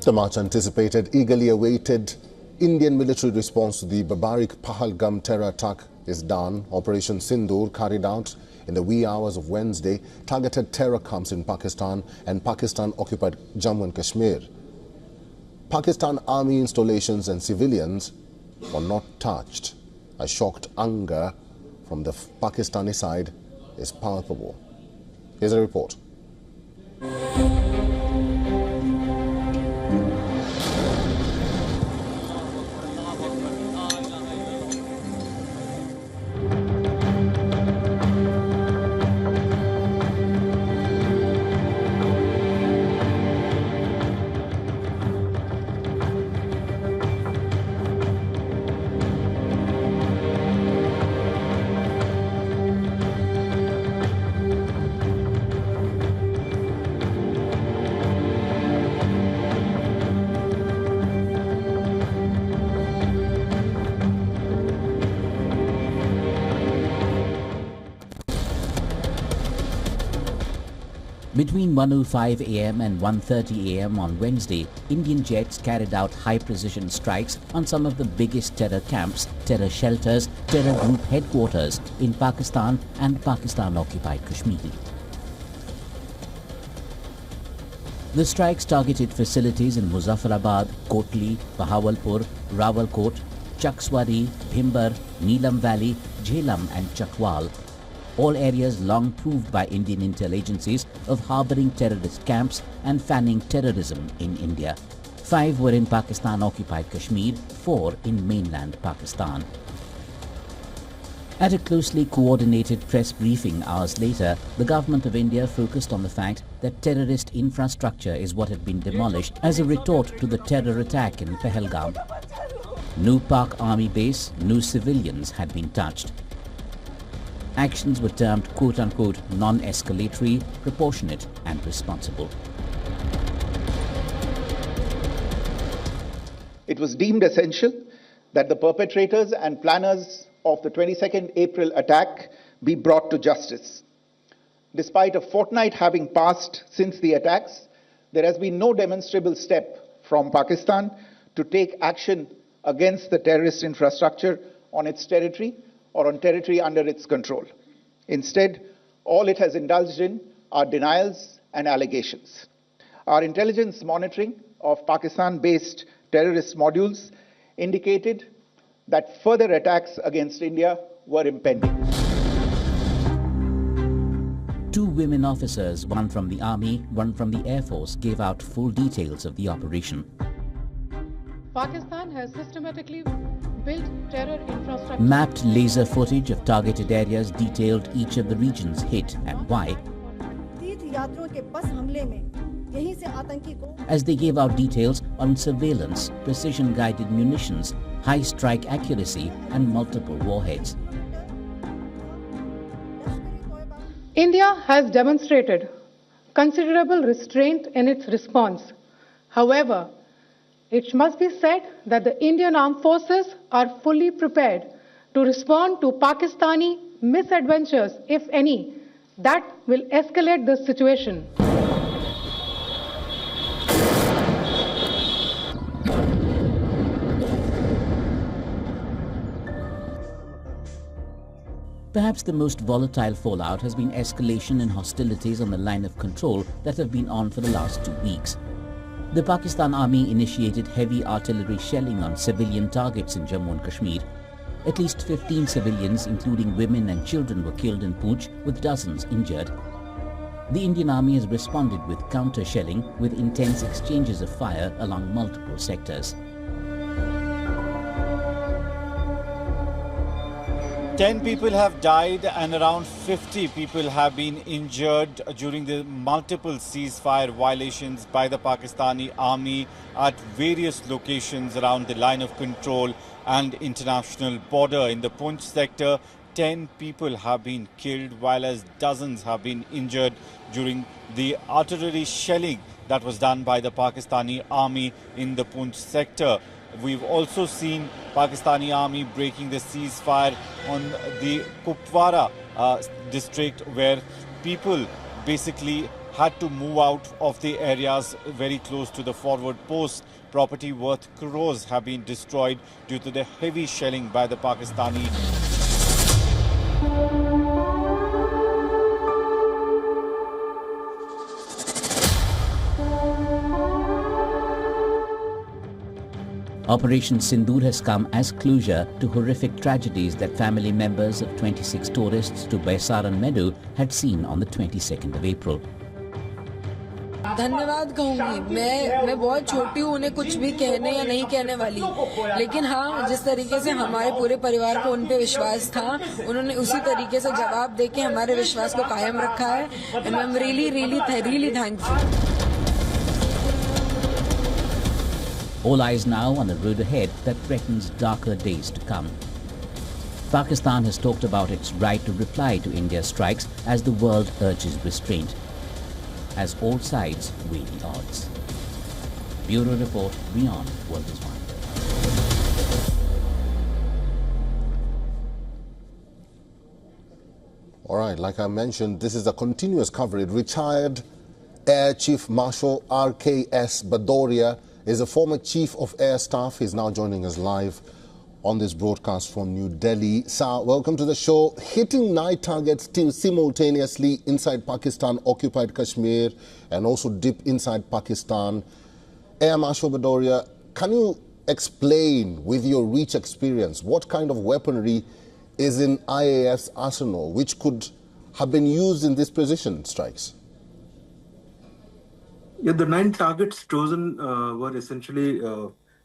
The much anticipated, eagerly awaited Indian military response to the barbaric Pahalgam terror attack is done. Operation Sindoor, carried out in the wee hours of Wednesday, targeted terror camps in Pakistan and Pakistan-occupied Jammu and Kashmir. Pakistan army installations and civilians were not touched. A shocked anger from the Pakistani side is palpable. Here's a report. Between 1:05 a.m. and 1:30 a.m. on Wednesday, Indian jets carried out high-precision strikes on some of the biggest terror camps, terror shelters, terror group headquarters in Pakistan and Pakistan-occupied Kashmir. The strikes targeted facilities in Muzaffarabad, Kotli, Bahawalpur, Rawalkot, Chakswari, Bhimbar, Neelam Valley, Jhelum and Chakwal. All areas long proved by Indian intel agencies of harboring terrorist camps and fanning terrorism in India. 5 were in Pakistan-occupied Kashmir, 4 in mainland Pakistan. At a closely coordinated press briefing hours later, the government of India focused on the fact that terrorist infrastructure is what had been demolished as a retort to the terror attack in Pahalgam. No Pak army base, no civilians had been touched. Actions were termed quote-unquote non-escalatory, proportionate and responsible. It was deemed essential that the perpetrators and planners of the 22nd April attack be brought to justice. Despite a fortnight having passed since the attacks, there has been no demonstrable step from Pakistan to take action against the terrorist infrastructure on its territory or on territory under its control. Instead, all it has indulged in are denials and allegations. Our intelligence monitoring of Pakistan-based terrorist modules indicated that further attacks against India were impending. 2 women officers, one from the Army, one from the Air Force, gave out full details of the operation. Pakistan has systematically built terror infrastructure. Mapped laser footage of targeted areas detailed each of the regions hit and why. As they gave out details on surveillance, precision-guided munitions, high strike accuracy and multiple warheads. India has demonstrated considerable restraint in its response. However, it must be said that the Indian armed forces are fully prepared to respond to Pakistani misadventures, if any, that will escalate the situation. Perhaps the most volatile fallout has been escalation in hostilities on the line of control that have been on for the last 2 weeks. The Pakistan Army initiated heavy artillery shelling on civilian targets in Jammu and Kashmir. At least 15 civilians, including women and children, were killed in Poonch, with dozens injured. The Indian Army has responded with counter-shelling, with intense exchanges of fire along multiple sectors. 10 people have died and around 50 people have been injured during the multiple ceasefire violations by the Pakistani army at various locations around the line of control and international border. In the Poonch sector, 10 people have been killed, while as dozens have been injured during the artillery shelling that was done by the Pakistani army in the Poonch sector. We've also seen Pakistani army breaking the ceasefire on the Kupwara district, where people basically had to move out of the areas very close to the forward posts. Property worth crores have been destroyed due to the heavy shelling by the Pakistani. Operation Sindoor has come as closure to horrific tragedies that family members of 26 tourists to Baisaran Meadow had seen on the 22nd of April. धन्यवाद कहूंगी मैं बहुत छोटी हूँ उन्हें कुछ भी कहने या नहीं कहने वाली, लेकिन हाँ जिस तरीके से हमारे पूरे परिवार को उन पे विश्वास था उन्होंने उसी तरीके से जवाब देके हमारे विश्वास को कायम रखा है and I'm really thankful. All eyes now on the road ahead that threatens darker days to come. Pakistan has talked about its right to reply to India's strikes as the world urges restraint, as all sides weigh the odds. Bureau Report, WION World is One. All right, like I mentioned, this is a continuous coverage. Retired Air Chief Marshal R.K.S. Bhadoria is a former Chief of Air Staff. He's now joining us live on this broadcast from New Delhi. Sir, welcome to the show. Hitting night targets simultaneously inside Pakistan, occupied Kashmir, and also deep inside Pakistan. Air Marshal Bhadoria, can you explain, with your rich experience, what kind of weaponry is in IAF's arsenal, which could have been used in these precision strikes? Yeah, the 9 targets chosen were essentially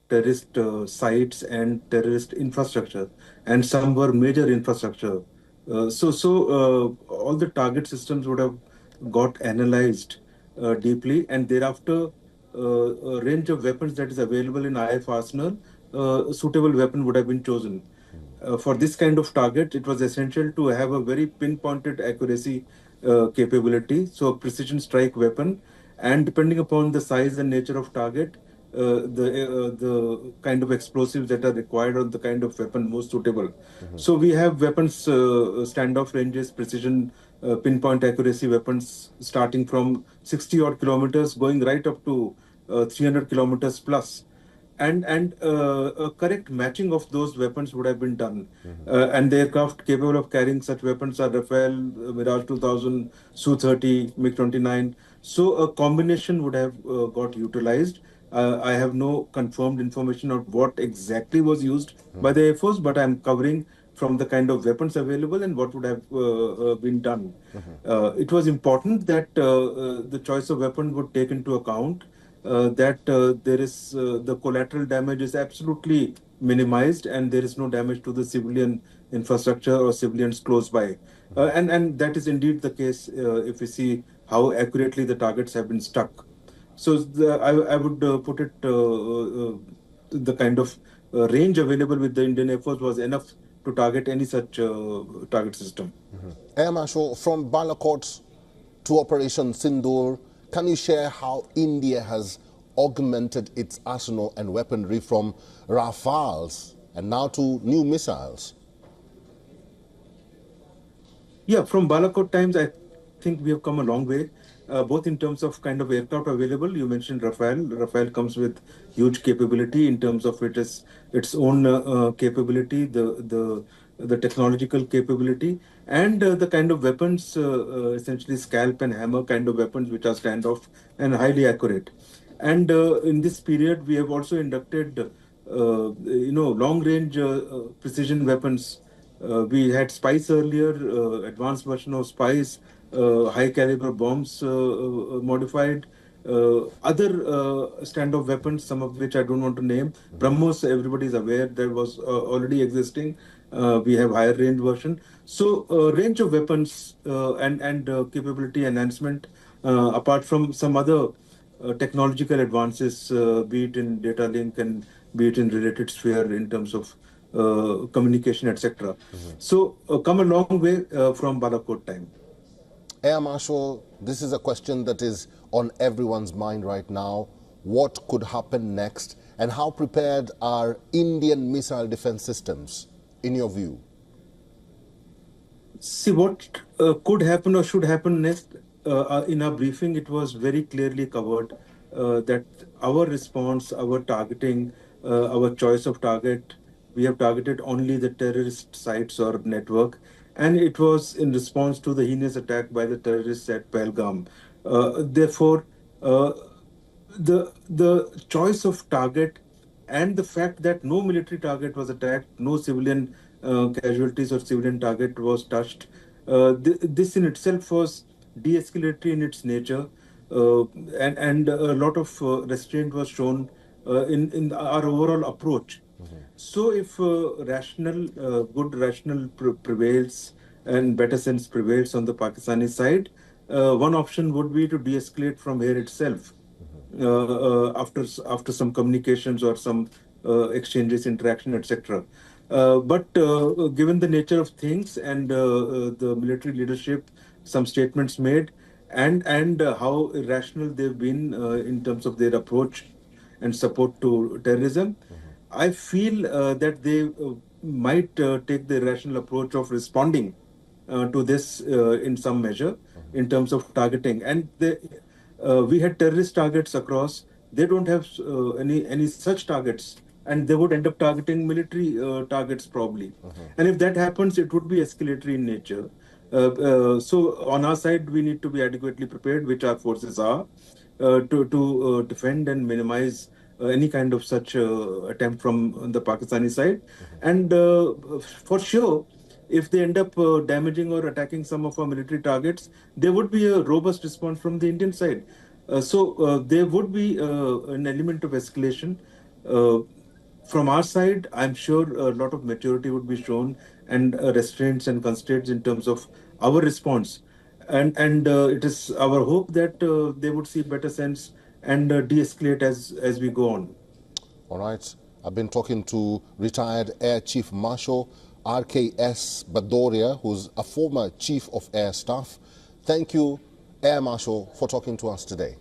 terrorist sites and terrorist infrastructure, and some were major infrastructure. So all the target systems would have got analyzed deeply, and thereafter a range of weapons that is available in IF arsenal, a suitable weapon would have been chosen. For this kind of target, it was essential to have a very pinpointed accuracy capability, so a precision strike weapon. And depending upon the size and nature of target, the kind of explosives that are required or the kind of weapon most suitable. So we have weapons, standoff ranges, precision, pinpoint accuracy weapons starting from 60 odd kilometers going right up to 300 kilometers plus. And a correct matching of those weapons would have been done. And the aircraft capable of carrying such weapons are Rafale, Mirage 2000, Su-30, MiG-29. So a combination would have got utilized. I have no confirmed information of what exactly was used by the Air Force, but I'm covering from the kind of weapons available and what would have been done. It was important that the choice of weapon would take into account that there is the collateral damage is absolutely minimized and there is no damage to the civilian infrastructure or civilians close by. And that is indeed the case if we see how accurately the targets have been struck. So I would put it the kind of range available with the Indian Air Force was enough to target any such target system. Air Marshal, from Balakot to Operation Sindoor, can you share how India has augmented its arsenal and weaponry from Rafales and now to new missiles? Yeah, from Balakot times, I think we have come a long way, both in terms of kind of aircraft available. You mentioned Rafale. Rafale comes with huge capability in terms of its own capability, the technological capability, and the kind of weapons, essentially scalp and hammer kind of weapons, which are standoff and highly accurate. And in this period, we have also inducted, long-range precision weapons. We had Spice earlier, advanced version of Spice, high-caliber bombs modified, other standoff weapons, some of which I don't want to name. BrahMos, everybody is aware, that was already existing. We have higher range version. So range of weapons and capability enhancement, apart from some other technological advances, be it in data link and be it in related sphere in terms of communication, etc. So come a long way from Balakot time. Air Marshal, this is a question that is on everyone's mind right now. What could happen next, and how prepared are Indian missile defense systems, in your view? See, what could happen or should happen next, in our briefing, it was very clearly covered that our response, our targeting, our choice of target, we have targeted only the terrorist sites or network, and it was in response to the heinous attack by the terrorists at Pahalgam. Therefore, the choice of target and the fact that no military target was attacked, no civilian casualties or civilian target was touched, this in itself was de-escalatory in its nature, and a lot of restraint was shown in our overall approach. So if good rational prevails and better sense prevails on the Pakistani side, one option would be to de-escalate from here itself. After some communications or some exchanges, interaction, etc. But given the nature of things and the military leadership, some statements made, and how irrational they've been in terms of their approach and support to terrorism, I feel that they might take the irrational approach of responding to this in some measure in terms of targeting. And we had terrorist targets across. They don't have any such targets, and they would end up targeting military targets probably. And if that happens, it would be escalatory in nature. So on our side, we need to be adequately prepared, which our forces are, to defend and minimize any kind of such attempt from the Pakistani side. And for sure, if they end up damaging or attacking some of our military targets, there would be a robust response from the Indian side. So there would be an element of escalation. From our side, I'm sure a lot of maturity would be shown and restraints and constraints in terms of our response. And it is our hope that they would see better sense and de-escalate as we go on. All right. I've been talking to retired Air Chief Marshal RKS Badoria, who's a former Chief of Air Staff. Thank you, Air Marshal, for talking to us today.